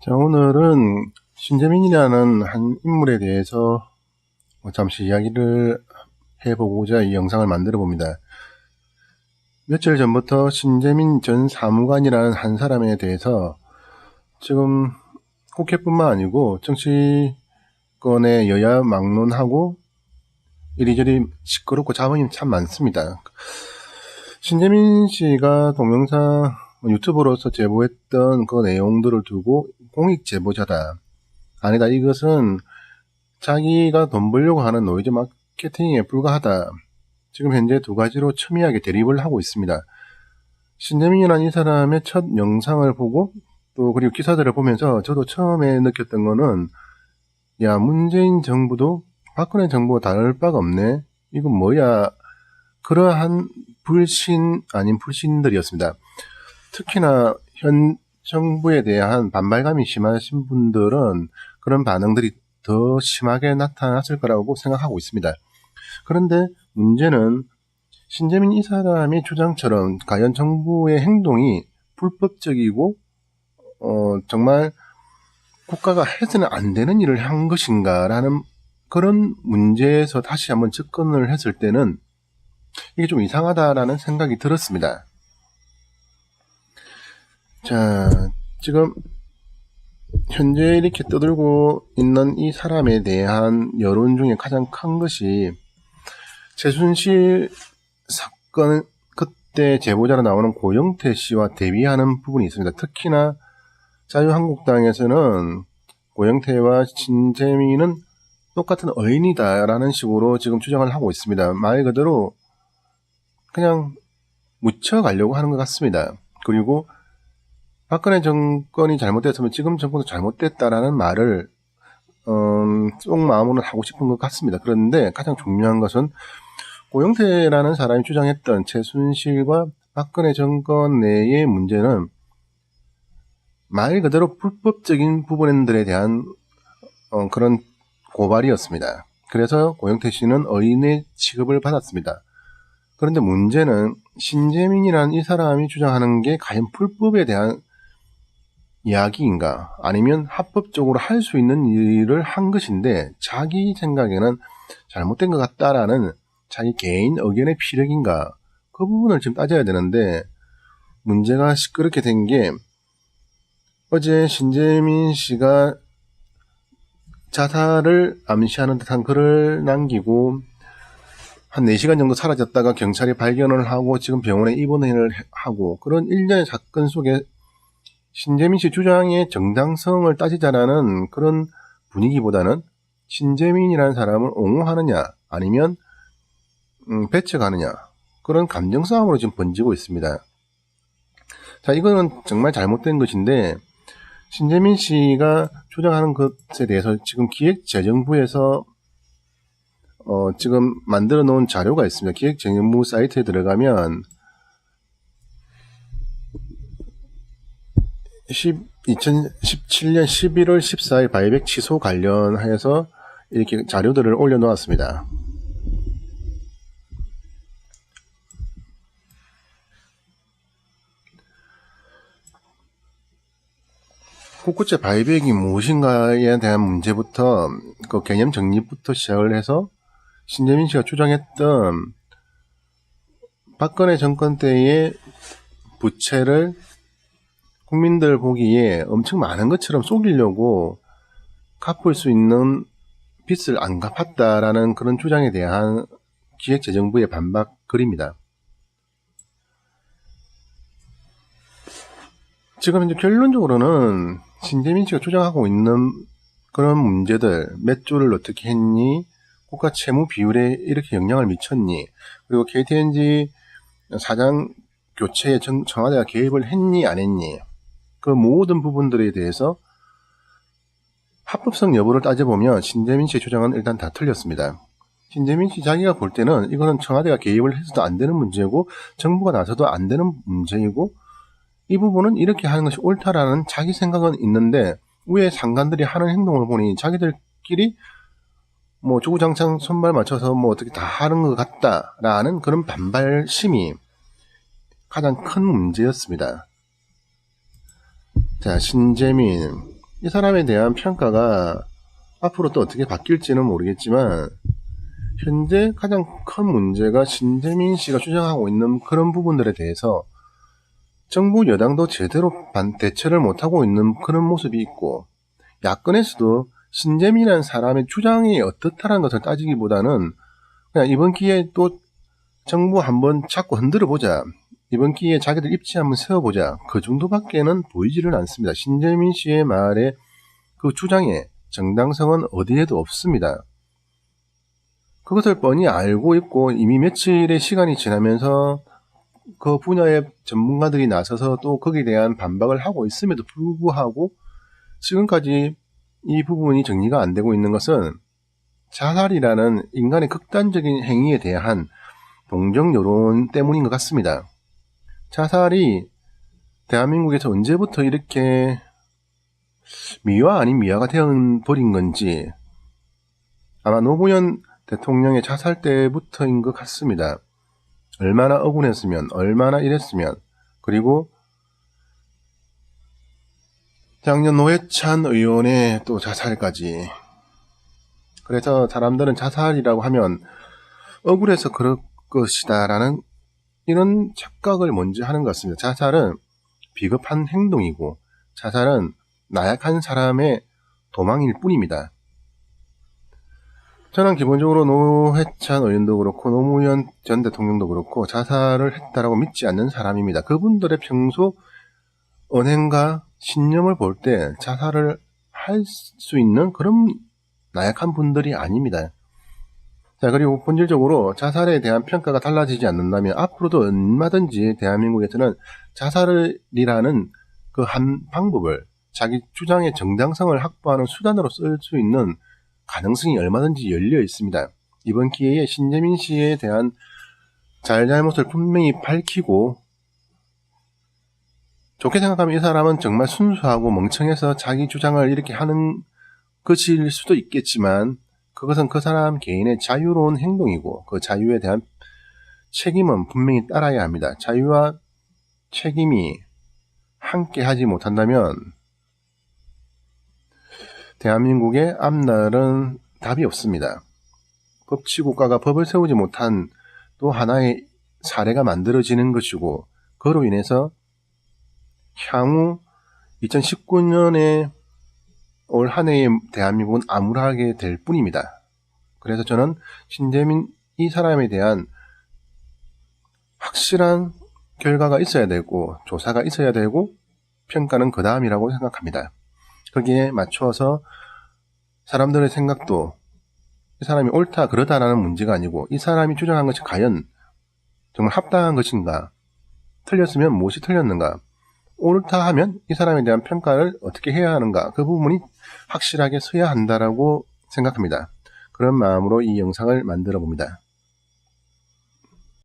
자, 오늘은 신재민이라는 한 인물에 대해서 잠시 이야기를 해보고자 이 영상을 만들어 봅니다. 며칠 전부터 신재민 전 사무관이라는 한 사람에 대해서 지금 국회뿐만 아니고 정치권의 여야 막론하고 이리저리 시끄럽고 잡음이 참 많습니다. 신재민 씨가 동영상 유튜브로서 제보했던 그 내용들을 두고 공익 제보자다. 아니다. 이것은 자기가 돈 벌려고 하는 노이즈 마케팅에 불과하다. 지금 현재 두 가지로 첨예하게 대립을 하고 있습니다. 신재민이라는 이 사람의 첫 영상을 보고 또 그리고 기사들을 보면서 저도 처음에 느꼈던 거는 야, 문재인 정부도 박근혜 정부와 다를 바가 없네. 이건 뭐야. 그러한 불신 아닌 불신들이었습니다. 특히나 현 정부에 대한 반발감이 심하신 분들은 그런 반응들이 더 심하게 나타났을 거라고 생각하고 있습니다. 그런데 문제는 신재민 이 사람의 주장처럼 과연 정부의 행동이 불법적이고 정말 국가가 해서는 안 되는 일을 한 것인가라는 그런 문제에서 다시 한번 접근을 했을 때는 이게 좀 이상하다라는 생각이 들었습니다. 자, 지금 현재 이렇게 떠들고 있는 이 사람에 대한 여론 중에 가장 큰 것이 최순실 사건 그때 제보자로 나오는 고영태 씨와 대비하는 부분이 있습니다. 특히나 자유한국당에서는 고영태와 신재민은 똑같은 어인이다라는 식으로 지금 주장을 하고 있습니다. 말 그대로 그냥 묻혀가려고 하는 것 같습니다. 그리고 박근혜 정권이 잘못됐으면 지금 정권도 잘못됐다라는 말을 속마음으로 하고 싶은 것 같습니다. 그런데 가장 중요한 것은 고영태라는 사람이 주장했던 최순실과 박근혜 정권 내의 문제는 말 그대로 불법적인 부분들에 대한 그런 고발이었습니다. 그래서 고영태 씨는 어인의 취급을 받았습니다. 그런데 문제는 신재민이라는 이 사람이 주장하는 게 과연 불법에 대한 이야기인가 아니면 합법적으로 할 수 있는 일을 한 것인데 자기 생각에는 잘못된 것 같다라는 자기 개인 의견의 피력인가 그 부분을 지금 따져야 되는데 문제가 시끄럽게 된 게 어제 신재민 씨가 자살을 암시하는 듯한 글을 남기고 한 4시간 정도 사라졌다가 경찰이 발견을 하고 지금 병원에 입원을 하고 그런 일련의 사건 속에 신재민 씨 주장의 정당성을 따지자라는 그런 분위기보다는 신재민이라는 사람을 옹호하느냐 아니면 배척하느냐 그런 감정 싸움으로 지금 번지고 있습니다. 자, 이거는 정말 잘못된 것인데 신재민 씨가 주장하는 것에 대해서 지금 기획재정부에서 지금 만들어 놓은 자료가 있습니다. 기획재정부 사이트에 들어가면 2017년 11월 14일 바이백 취소 관련해서 이렇게 자료들을 올려놓았습니다. 국고죄 바이백이 무엇인가에 대한 문제부터 그 개념 정립부터 시작을 해서 신재민 씨가 주장했던 박근혜 정권 때의 부채를 국민들 보기에 엄청 많은 것처럼 속이려고 갚을 수 있는 빚을 안 갚았다라는 그런 주장에 대한 기획재정부의 반박 글입니다. 지금 이제 결론적으로는 신재민 씨가 주장하고 있는 그런 문제들, 몇 조를 어떻게 했니? 국가 채무 비율에 이렇게 영향을 미쳤니? 그리고 KTNG 사장 교체에 청와대가 개입을 했니? 안 했니? 그 모든 부분들에 대해서 합법성 여부를 따져보면 신재민 씨의 주장은 일단 다 틀렸습니다. 신재민 씨 자기가 볼 때는 이거는 청와대가 개입을 해서도 안 되는 문제고 정부가 나서도 안 되는 문제이고 이 부분은 이렇게 하는 것이 옳다라는 자기 생각은 있는데 위에 상관들이 하는 행동을 보니 자기들끼리 뭐 주구장창 손발 맞춰서 뭐 어떻게 다 하는 것 같다라는 그런 반발심이 가장 큰 문제였습니다. 자, 신재민 이 사람에 대한 평가가 앞으로 또 어떻게 바뀔지는 모르겠지만 현재 가장 큰 문제가 신재민 씨가 주장하고 있는 그런 부분들에 대해서 정부 여당도 제대로 대처를 못하고 있는 그런 모습이 있고, 야권에서도 신재민이라는 사람의 주장이 어떻다는 것을 따지기보다는 그냥 이번 기회에 또 정부 한번 자꾸 흔들어 보자, 이번 기회에 자기들 입지 한번 세워보자, 그 정도밖에는 보이지를 않습니다. 신재민 씨의 말에 그 주장의 정당성은 어디에도 없습니다. 그것을 뻔히 알고 있고 이미 며칠의 시간이 지나면서 그 분야의 전문가들이 나서서 또 거기에 대한 반박을 하고 있음에도 불구하고 지금까지 이 부분이 정리가 안 되고 있는 것은 자살이라는 인간의 극단적인 행위에 대한 동정 여론 때문인 것 같습니다. 자살이 대한민국에서 언제부터 이렇게 미화 아닌 미화가 되어버린 건지 아마 노무현 대통령의 자살 때부터인 것 같습니다. 얼마나 억울했으면, 얼마나 이랬으면. 그리고 작년 노회찬 의원의 또 자살까지. 그래서 사람들은 자살이라고 하면 억울해서 그럴 것이다 라는 이런 착각을 먼저 하는 것 같습니다. 자살은 비겁한 행동이고 자살은 나약한 사람의 도망일 뿐입니다. 저는 기본적으로 노회찬 의원도 그렇고 노무현 전 대통령도 그렇고 자살을 했다라고 믿지 않는 사람입니다. 그분들의 평소 언행과 신념을 볼 때 자살을 할 수 있는 그런 나약한 분들이 아닙니다. 자, 그리고 본질적으로 자살에 대한 평가가 달라지지 않는다면 앞으로도 얼마든지 대한민국에서는 자살이라는 그 한 방법을 자기 주장의 정당성을 확보하는 수단으로 쓸 수 있는 가능성이 얼마든지 열려 있습니다. 이번 기회에 신재민 씨에 대한 잘잘못을 분명히 밝히고, 좋게 생각하면 이 사람은 정말 순수하고 멍청해서 자기 주장을 이렇게 하는 것일 수도 있겠지만 그것은 그 사람 개인의 자유로운 행동이고 그 자유에 대한 책임은 분명히 따라야 합니다. 자유와 책임이 함께 하지 못한다면 대한민국의 앞날은 답이 없습니다. 법치국가가 법을 세우지 못한 또 하나의 사례가 만들어지는 것이고, 그로 인해서 향후 2019년에 올 한 해의 대한민국은 암울하게 될 뿐입니다. 그래서 저는 신재민 이 사람에 대한 확실한 결과가 있어야 되고 조사가 있어야 되고 평가는 그 다음이라고 생각합니다. 거기에 맞춰서 사람들의 생각도 이 사람이 옳다 그러다라는 문제가 아니고 이 사람이 주장한 것이 과연 정말 합당한 것인가, 틀렸으면 무엇이 틀렸는가, 옳다 하면 이 사람에 대한 평가를 어떻게 해야 하는가, 그 부분이 확실하게 서야 한다라고 생각합니다. 그런 마음으로 이 영상을 만들어 봅니다.